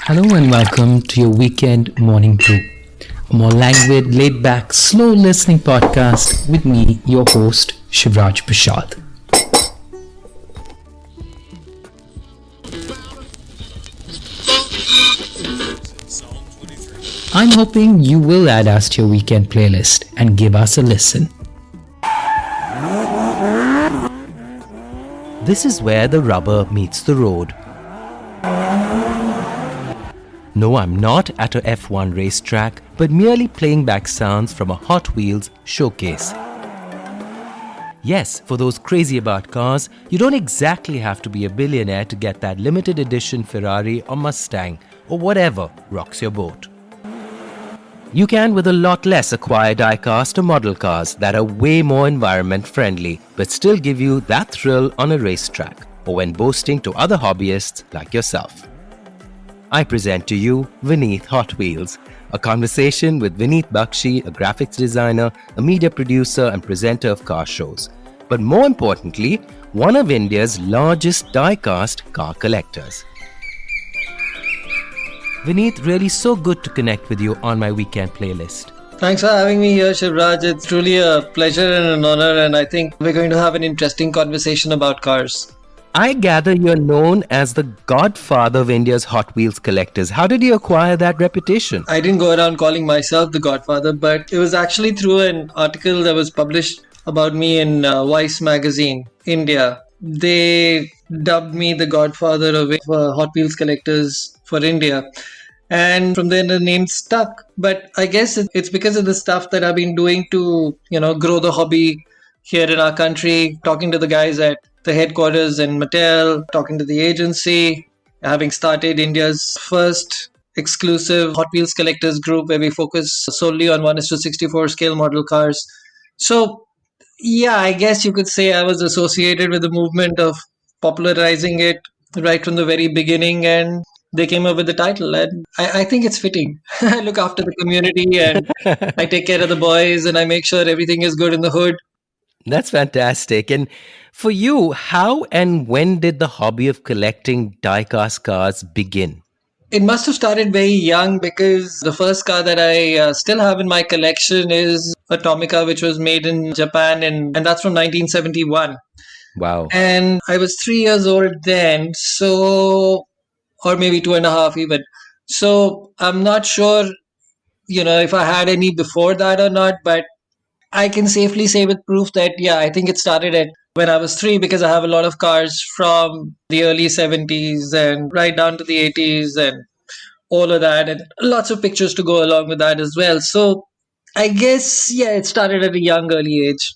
Hello and welcome to your weekend morning brew, a more languid, laid back, slow listening podcast with me, your host, Shivraj Parshad. I'm hoping you will add us to your weekend playlist and give us a listen. This is where the rubber meets the road. No, I'm not at a F1 racetrack, but merely playing back sounds from a Hot Wheels showcase. Yes, for those crazy about cars, you don't exactly have to be a billionaire to get that limited edition Ferrari or Mustang or whatever rocks your boat. You can with a lot less acquire diecast or model cars that are way more environment friendly but still give you that thrill on a racetrack or when boasting to other hobbyists like yourself. I present to you Vineet Hot Wheels, a conversation with Vineet Bakshi, a graphics designer, a media producer and presenter of car shows, but more importantly, one of India's largest diecast car collectors. Vineet, really so good to connect with you on my weekend playlist. Thanks for having me here, Shivraj. It's truly a pleasure and an honor, and I think we're going to have an interesting conversation about cars. I gather you're known as the Godfather of India's Hot Wheels collectors. How did you acquire that reputation? I didn't go around calling myself the Godfather, but it was actually through an article that was published about me in Vice magazine, India. They dubbed me the Godfather of Hot Wheels collectors for India. And from there the name stuck. But I guess it's because of the stuff that I've been doing to, grow the hobby here in our country, talking to the guys at the headquarters in Mattel, talking to the agency, having started India's first exclusive Hot Wheels collectors group where we focus solely on 1:64 scale model cars. So, yeah, I guess you could say I was associated with the movement of popularizing it right from the very beginning, and they came up with the title, and I think it's fitting. I look after the community and I take care of the boys and I make sure everything is good in the hood. That's fantastic. And for you, how and when did the hobby of collecting diecast cars begin? It must have started very young because the first car that I still have in my collection is Atomica, which was made in Japan, and that's from 1971. Wow. And I was 3 years old then, so, or maybe 2.5 even. So I'm not sure, if I had any before that or not, but I can safely say with proof that, yeah, I think it started at when I was 3 because I have a lot of cars from the early 70s and right down to the 80s and all of that, and lots of pictures to go along with that as well. So I guess, yeah, it started at a young, early age.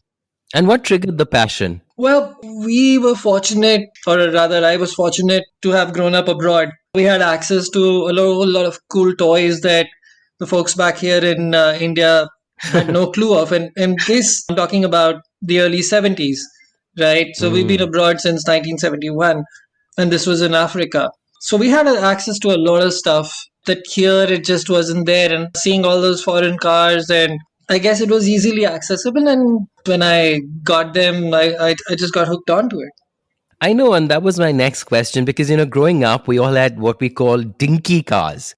And what triggered the passion? Well, we were fortunate, or rather, I was fortunate to have grown up abroad. We had access to a whole lot of cool toys that the folks back here in India had no clue of. And this, I'm talking about the early 70s, right? So we've been abroad since 1971, and this was in Africa. So we had access to a lot of stuff that here it just wasn't there. And seeing all those foreign cars, and I guess it was easily accessible. And when I got them, I just got hooked onto it. I know, and that was my next question because, growing up, we all had what we call dinky cars.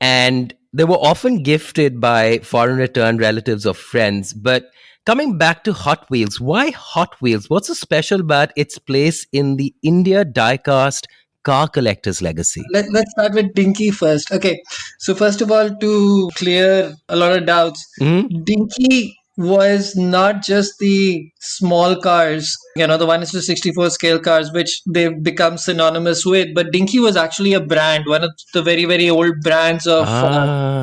And they were often gifted by foreign returned relatives or friends. But coming back to Hot Wheels, why Hot Wheels? What's so special about its place in the India diecast car collector's legacy? Let's start with Dinky first. Okay, so first of all, to clear a lot of doubts, Dinky was not just the small cars, the 1:64 scale cars, which they've become synonymous with, but Dinky was actually a brand, one of the very, very old brands of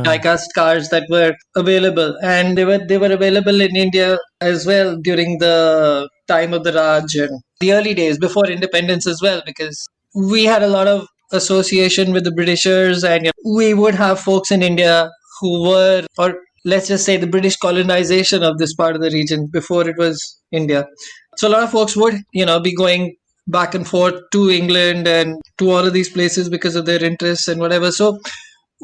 diecast cars that were available. And they were available in India as well during the time of the Raj and the early days before independence as well, because we had a lot of association with the Britishers, and we would have folks in India who were, or let's just say the British colonization of this part of the region before it was India. So a lot of folks would, be going back and forth to England and to all of these places because of their interests and whatever. So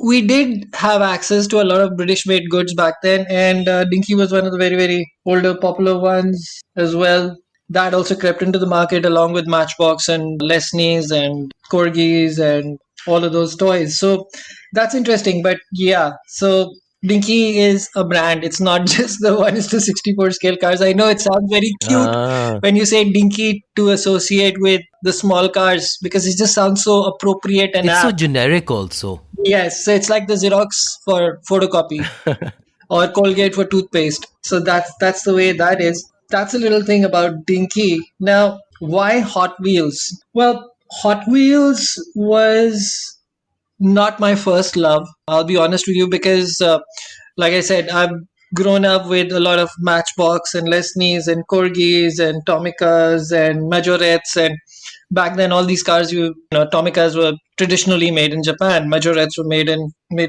we did have access to a lot of British made goods back then, and Dinky was one of the very, very older popular ones as well. that also crept into the market along with Matchbox and Lesnies and Corgis and all of those toys. So that's interesting. But yeah, so Dinky is a brand. It's not just the 1:64 scale cars. I know it sounds very cute Ah, when you say Dinky to associate with the small cars because it just sounds so appropriate and it's so apt. generic also. Yes, so it's like the Xerox for photocopy or Colgate for toothpaste. So that's the way that is. That's a little thing about Dinky. Now, why Hot Wheels? Well, Hot Wheels was not my first love. I'll be honest with you because, like I said, I've grown up with a lot of Matchbox and Lesnies and Corgis and Tomicas and Majorettes. And back then, all these cars, Tomicas were traditionally made in Japan. Majorettes were made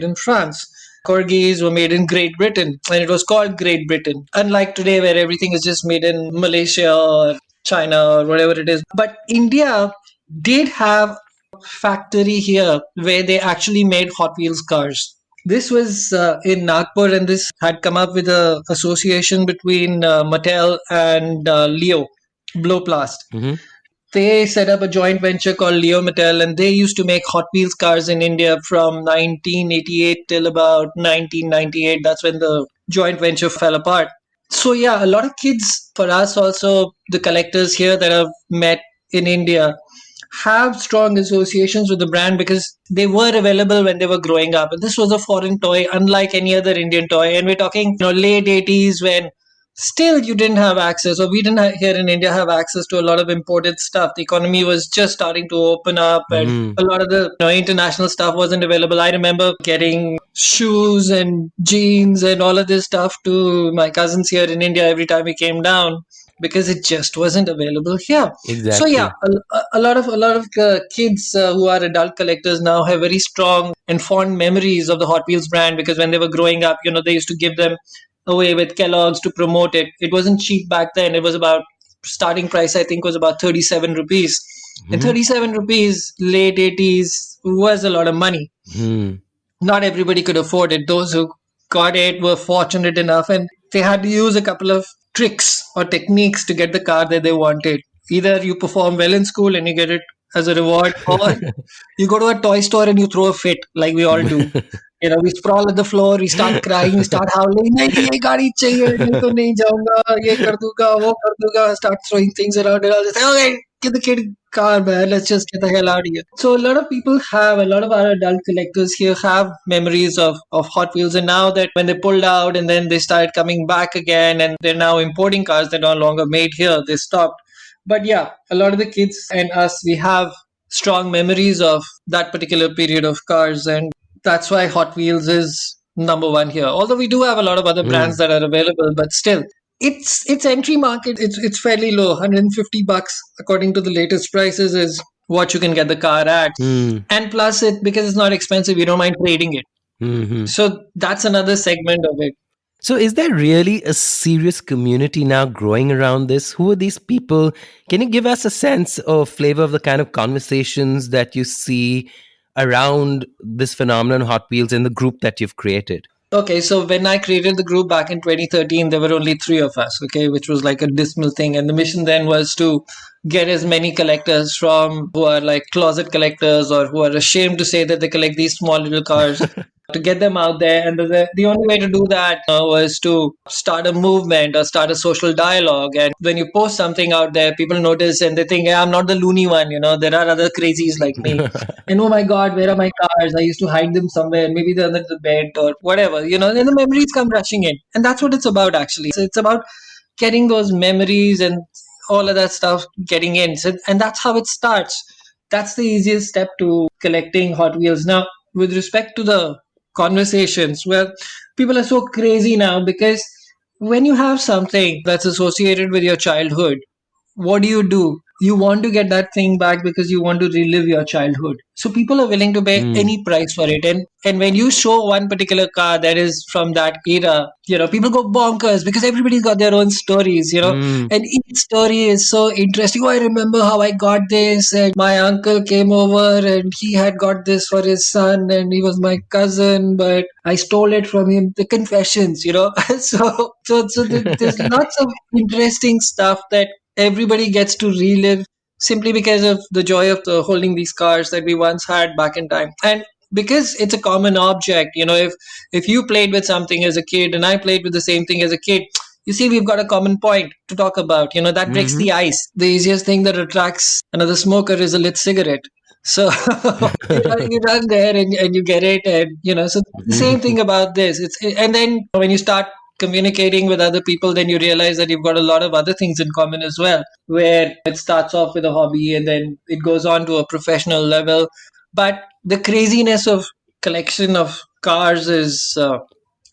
in France. Corgis were made in Great Britain, and it was called Great Britain. Unlike today, where everything is just made in Malaysia or China or whatever it is. But India did have factory here where they actually made Hot Wheels cars. This was in Nagpur, and this had come up with a association between Mattel and Leo Blowplast. Hmm. They set up a joint venture called Leo Mattel, and they used to make Hot Wheels cars in India from 1988 till about 1998. That's when the joint venture fell apart. So yeah, a lot of kids, for us also, the collectors here that I've met in India, have strong associations with the brand because they were available when they were growing up. And this was a foreign toy, unlike any other Indian toy. And we're talking, late 80s when still you didn't have access, or we didn't here in India have access to a lot of imported stuff. The economy was just starting to open up, and Hmm. a lot of the international stuff wasn't available. I remember getting shoes and jeans and all of this stuff to my cousins here in India every time we came down because it just wasn't available here. So yeah, Exactly. a lot of kids who are adult collectors now have very strong and fond memories of the Hot Wheels brand because when they were growing up, they used to give them away with Kellogg's to promote it. It wasn't cheap back then. It was about starting price I think was about 37 rupees. And Hmm. 37 rupees late 80s was a lot of money. Hmm. Not everybody could afford it. Those who got it were fortunate enough and they had to use a couple of tricks or techniques to get the car that they wanted. Either you perform well in school and you get it as a reward, or you go to a toy store and you throw a fit like we all do. We sprawl at the floor, we start crying, we start howling, नहीं ये गाड़ी चाहिए, नहीं तो नहीं जाऊंगा, ये कर दूंगा, वो कर दूंगा, start throwing things around and I'll just say, okay, get the kid car, man, let's just get the hell out of here. So a lot of our adult collectors here have memories of Hot Wheels, and now that when they pulled out and then they started coming back again and they're now importing cars that are no longer made here, they stopped. But yeah, a lot of the kids and us, we have strong memories of that particular period of cars, and that's why Hot Wheels is number one here. Although we do have a lot of other brands Hmm. that are available, but still, its entry market it's fairly low. $150 according to the latest prices is what you can get the car at. Hmm. And plus, it because it's not expensive, you don't mind trading it. Hmm. So that's another segment of it. So, is there really a serious community now growing around this? Who are these people? Can you give us a sense or flavor of the kind of conversations that you see around this phenomenon, Hot Wheels, in the group that you've created? Okay, so when I created the group back in 2013, there were only three of us, okay, which was like a dismal thing. And the mission then was to get as many collectors from who are like closet collectors or who are ashamed to say that they collect these small little cars to get them out there. And the only way to do that was to start a movement or start a social dialogue. And when you post something out there, people notice and they think, yeah, I'm not the loony one, there are other crazies like me. And oh my God, where are my cars? I used to hide them somewhere. Maybe they're under the bed or whatever, and the memories come rushing in. And that's what it's about, actually. So it's about getting those memories and all of that stuff getting in. So, and that's how it starts. That's the easiest step to collecting Hot Wheels. Now, with respect to the conversations, well, people are so crazy now because when you have something that's associated with your childhood, what do? You want to get that thing back because you want to relive your childhood. So people are willing to pay Hmm. any price for it. And when you show one particular car that is from that era, people go bonkers because everybody's got their own stories. Hmm. And each story is so interesting. Oh, I remember how I got this, and my uncle came over and he had got this for his son, and he was my cousin, but I stole it from him. The confessions. So there's lots of interesting stuff that everybody gets to relive simply because of the joy of holding these cars that we once had back in time. And because it's a common object, if you played with something as a kid and I played with the same thing as a kid, you see, we've got a common point to talk about. That breaks Mm-hmm. the ice. The easiest thing that attracts another smoker is a lit cigarette. So you run there and you get it, and so the same thing about this. And then when you start communicating with other people, then you realize that you've got a lot of other things in common as well, where it starts off with a hobby and then it goes on to a professional level. But the craziness of collection of cars is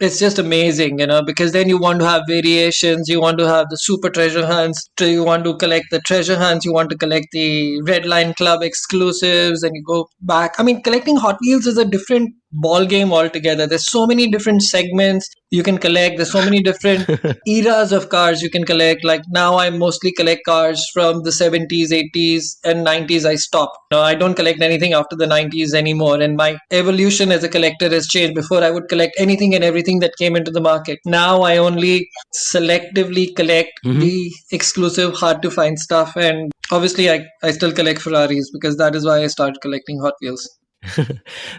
it's just amazing, because then you want to have variations, you want to have the super treasure hunts, you want to collect the treasure hunts, you want to collect the Red Line Club exclusives, and you go back. I mean, collecting Hot Wheels is a different ball game altogether. There's so many different segments you can collect. There's so many different eras of cars you can collect. Like now, I mostly collect cars from the 70s, 80s, and 90s. I stopped. No, I don't collect anything after the 90s anymore. And my evolution as a collector has changed. Before, I would collect anything and everything that came into the market. Now, I only selectively collect Mm-hmm. the exclusive, hard to find stuff. And obviously, I still collect Ferraris because that is why I started collecting Hot Wheels.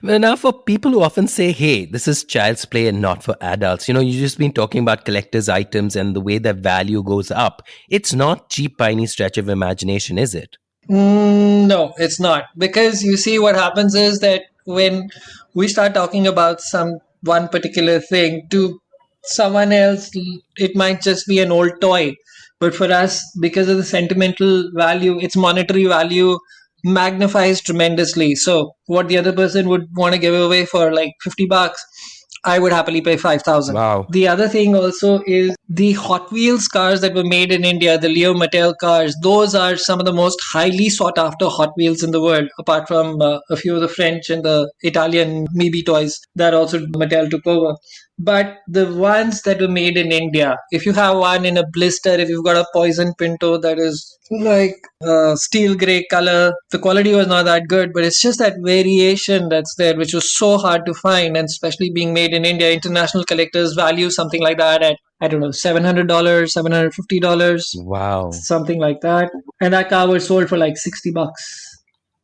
Well, now, for people who often say, hey, this is child's play and not for adults, you've just been talking about collector's items and the way their value goes up. It's not cheap by any stretch of imagination, is it? No, it's not. Because you see, what happens is that when we start talking about some one particular thing to someone else, it might just be an old toy. But for us, because of the sentimental value, its monetary value magnifies tremendously. So what the other person would want to give away for like $50, I would happily pay 5,000. Wow. The other thing also is the Hot Wheels cars that were made in India, the Leo Mattel cars. Those are some of the most highly sought after Hot Wheels in the world, apart from a few of the French and the Italian Maybe toys that also Mattel took over. But the ones that were made in India, if you have one in a blister, if you've got a Poison Pinto that is like steel gray color, the quality was not that good, but it's just that variation that's there, which was so hard to find, and especially being made in India, international collectors value something like that at, I don't know, $700, $750, Wow. something like that. And that car was sold for like $60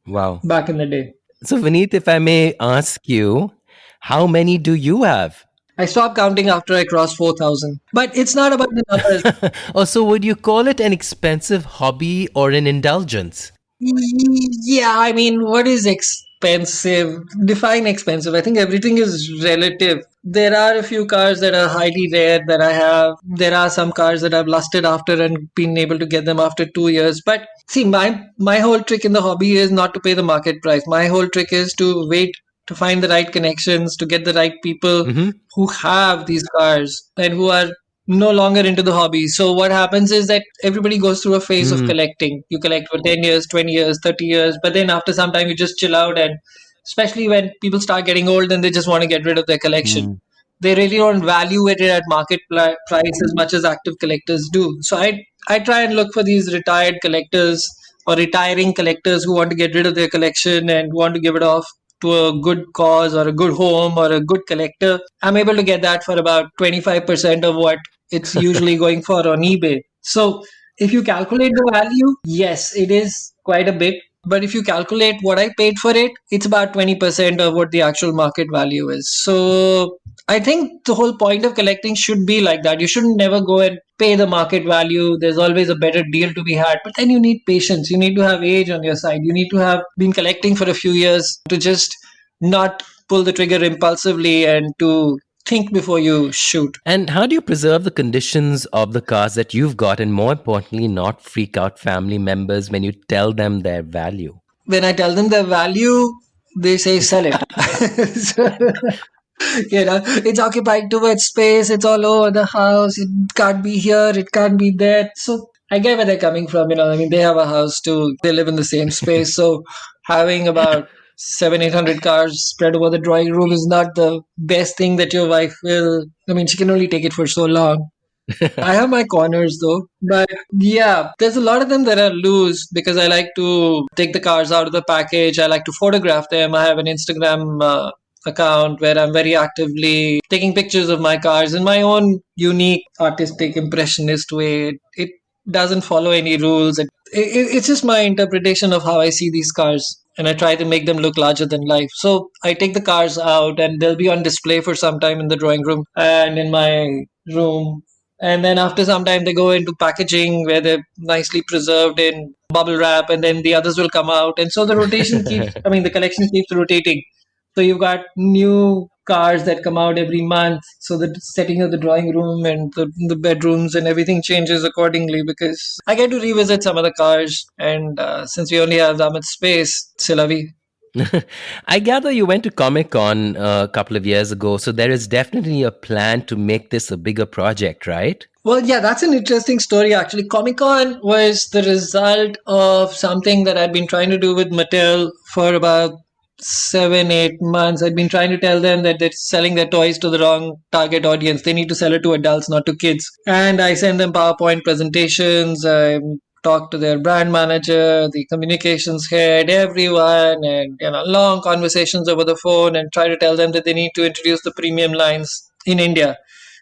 Wow. back in the day. So, Vineet, if I may ask you, how many do you have? I stopped counting after I crossed 4,000. But it's not about the numbers. Or so, would you call it an expensive hobby or an indulgence? Yeah, I mean, what is expensive? Define expensive. I think everything is relative. There are a few cars that are highly rare that I have. There are some cars that I've lusted after and been able to get them after 2 years. But see, my whole trick in the hobby is not to pay the market price. My whole trick is to wait to find the right connections, to get the right people Mm-hmm. who have these cars and who are no longer into the hobby. So what happens is that everybody goes through a phase of Mm, collecting. You collect for 10 years, 20 years, 30 years, but then after some time you just chill out, and especially when people start getting old and they just want to get rid of their collection. mm. They really don't value it at market price as much as active collectors do. So I try and look for these retired collectors or retiring collectors who want to get rid of their collection and want to give it off to a good cause or a good home or a good collector. I'm able to get that for about 25% of what it's usually going for on eBay. So if you calculate the value, yes, it is quite a bit. But if you calculate what I paid for it, it's about 20% of what the actual market value is. So I think the whole point of collecting should be like that. You shouldn't never go and pay the market value. There's always a better deal to be had. But then you need patience. You need to have age on your side. You need to have been collecting for a few years to just not pull the trigger impulsively and to think before you shoot. And how do you preserve the conditions of the cars that you've got, and more importantly, not freak out family members when you tell them their value? When I tell them the value, they say sell it. It's occupied too much space, it's all over the house, it can't be here, it can't be there. So I get where they're coming from. I mean, they have a house too, they live in the same space. So having about 700-800 cars spread over the drawing room is not the best thing that your wife will. I mean, she can only take it for so long. I have my corners though, but yeah, there's a lot of them that are loose because I like to take the cars out of the package. I like to photograph them. I have an Instagram account where I'm very actively taking pictures of my cars in my own unique artistic impressionist way. It doesn't follow any rules. It's just my interpretation of how I see these cars. And I try to make them look larger than life. So I take the cars out and they'll be on display for some time in the drawing room and in my room. And then after some time, they go into packaging where they're nicely preserved in bubble wrap, and then the others will come out. And so the rotation keeps, I mean, the collection keeps rotating. So you've got new cars that come out every month. So the setting of the drawing room and the bedrooms and everything changes accordingly because I get to revisit some of the cars. And since we only have that much space, c'est la vie. I gather you went to Comic Con a couple of years ago, so there is definitely a plan to make this a bigger project, right? Well, yeah, that's an interesting story actually. Comic Con was the result of something that I'd been trying to do with Mattel for about 7, 8 months. I'd been trying to tell them that they're selling their toys to the wrong target audience. They need to sell it to adults, not to kids. And I send them PowerPoint presentations. I talk to their brand manager, the communications head, everyone, and long conversations over the phone, and try to tell them that they need to introduce the premium lines in India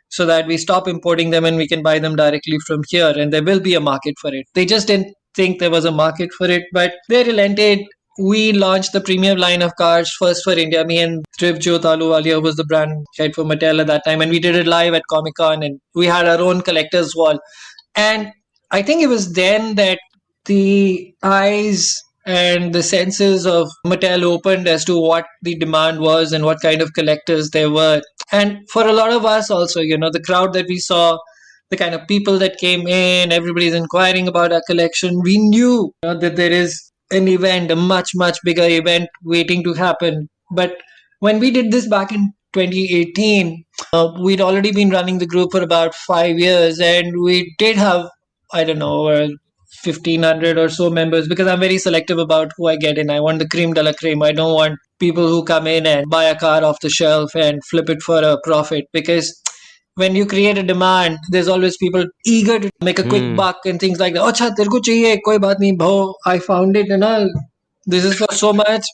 so that we stop importing them and we can buy them directly from here, and there will be a market for it. They just didn't think there was a market for it, but they relented. We launched the premium line of cars first for India. Me and Trivjo Taluwalia was the brand head for Mattel at that time, and we did it live at Comic Con, and we had our own collector's wall. And I think it was then that the eyes and the senses of Mattel opened as to what the demand was and what kind of collectors there were. And for a lot of us also, the crowd that we saw, the kind of people that came in, everybody's inquiring about our collection. We knew that there is an event, a much, much bigger event waiting to happen. But when we did this back in 2018, we'd already been running the group for about 5 years, and we did have, I don't know, 1,500 or so members, because I'm very selective about who I get in. I want the cream de la cream. I don't want people who come in and buy a car off the shelf and flip it for a profit, because when you create a demand, there's always people eager to make a quick buck and things like that. Acha, tere ko chahiye, koi baat nahi, bho, I found it and all. This is for so much.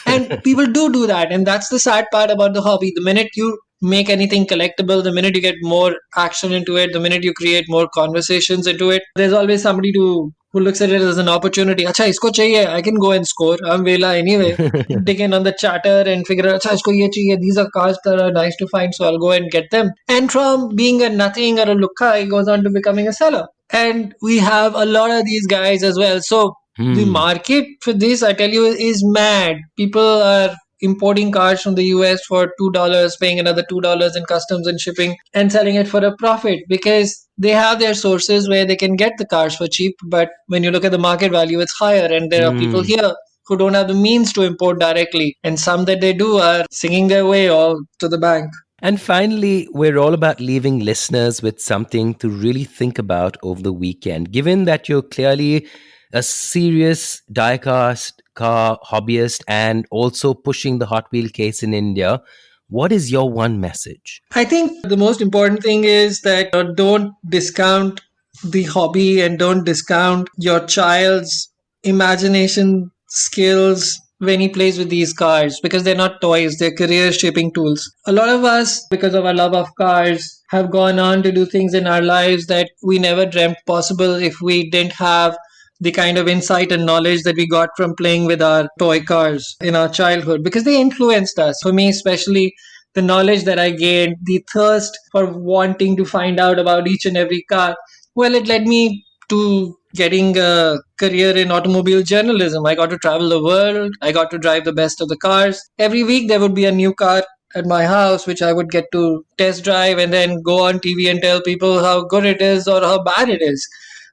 And people do that. And that's the sad part about the hobby. The minute you make anything collectible, the minute you get more action into it, the minute you create more conversations into it, there's always somebody who looks at it as an opportunity. Acha, isko chahiye, I can go and score. I'm Vela anyway. Dig in on the chatter and figure out, acha, isko ye chahiye. These are cars that are nice to find, so I'll go and get them. And from being a nothing or a lukka, it goes on to becoming a seller. And we have a lot of these guys as well. So the market for this, I tell you, is mad. People are importing cars from the US for $2, paying another $2 in customs and shipping, and selling it for a profit because they have their sources where they can get the cars for cheap. But when you look at the market value, it's higher. And there are people here who don't have the means to import directly. And some that they do are singing their way all to the bank. And finally, we're all about leaving listeners with something to really think about over the weekend. Given that you're clearly a serious diecast car hobbyist and also pushing the Hot Wheel case in India, what is your one message? I think the most important thing is that don't discount the hobby and don't discount your child's imagination skills when he plays with these cars, because they're not toys, they're career shaping tools. A lot of us, because of our love of cars, have gone on to do things in our lives that we never dreamt possible if we didn't have the kind of insight and knowledge that we got from playing with our toy cars in our childhood, because they influenced us. For me, especially, the knowledge that I gained, the thirst for wanting to find out about each and every car, well, it led me to getting a career in automobile journalism. I got to travel the world. I got to drive the best of the cars. Every week there would be a new car at my house, which I would get to test drive and then go on TV and tell people how good it is or how bad it is.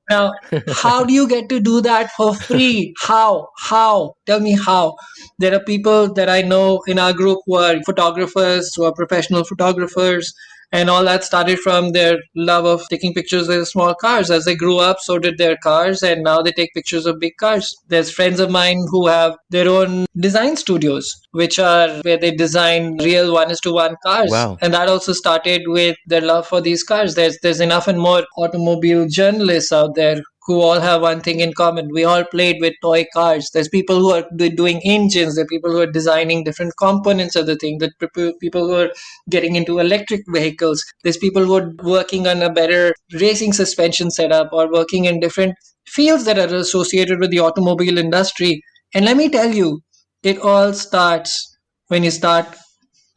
Now, how do you get to do that for free? How? Tell me how. There are people that I know in our group who are photographers, who are professional photographers, and all that started from their love of taking pictures of small cars. As they grew up, so did their cars, and now they take pictures of big cars. There's friends of mine who have their own design studios, which are where they design real 1:1 cars. Wow. And that also started with their love for these cars. There's enough and more automobile journalists out there who all have one thing in common. We all played with toy cars. There's people who are doing engines. There are people who are designing different components of the thing. There are people who are getting into electric vehicles. There's people who are working on a better racing suspension setup or working in different fields that are associated with the automobile industry. And let me tell you, it all starts when you start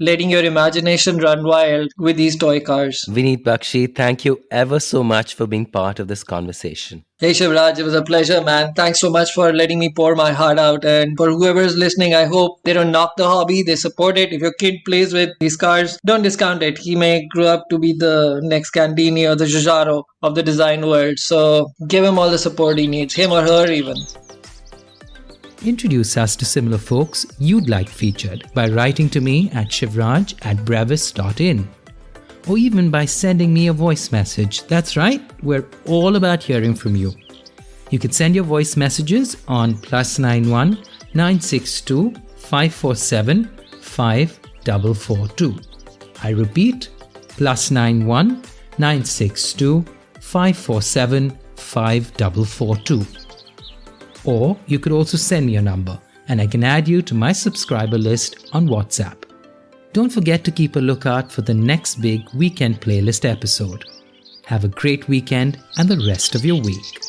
letting your imagination run wild with these toy cars. Vineet Bakshi, thank you ever so much for being part of this conversation. Hey Shivraj, it was a pleasure, man. Thanks so much for letting me pour my heart out. And for whoever is listening, I hope they don't knock the hobby, they support it. If your kid plays with these cars, don't discount it. He may grow up to be the next Candini or the Giugiaro of the design world. So give him all the support he needs, him or her even. Introduce us to similar folks you'd like featured by writing to me at shivraj@brevis.in, or even by sending me a voice message. That's right, we're all about hearing from you. You can send your voice messages on +91 962 547 5442. I repeat, +91 962 547 5442. Or you could also send me your number and I can add you to my subscriber list on WhatsApp. Don't forget to keep a lookout for the next big weekend playlist episode. Have a great weekend and the rest of your week.